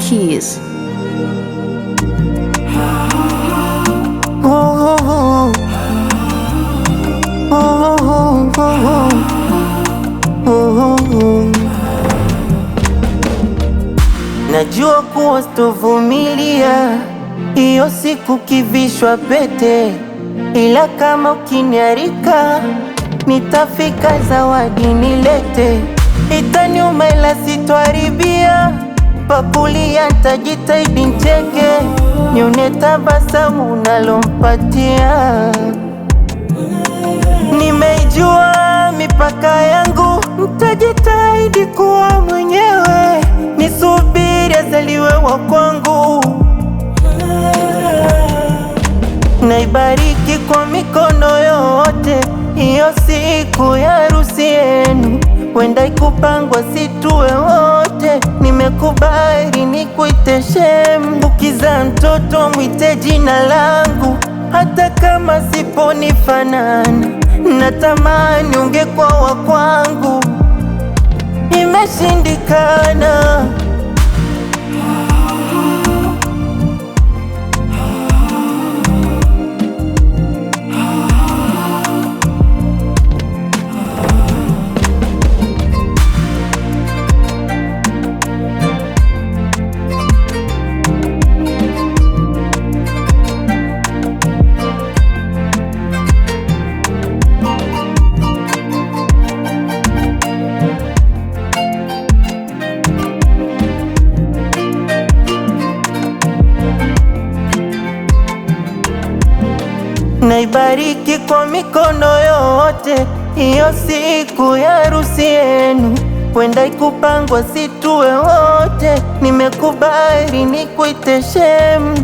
Keys. Najua kuwa sitovumilia hiyo siku kivishwa pete, ila kama ukiniarika nitafika, zawadi nilete. Itaniuma ila sitoharibia, pakulia nitajitahidi nicheke, nione tabasamu unalompatia. Nimeijua mipaka yangu, nitajitahidi kuwa mwenyewe, nisubiri azaliwe wa kwangu. Naibariki kwa mikono yote hiyo siku ya harusi yenu, wenda ikupangwa situwe wote. Nimekubali nikuite shemu, ukizaa mtoto mwite jina langu, hata kama siponifanana, natamani ungekuwa wa kwangu. Imeshindikana. Naibariki kwa mikono yote hiyo siku ya harusi yenu, wenda ikupangwa situwe wote. Nimekubali nikuite shemu,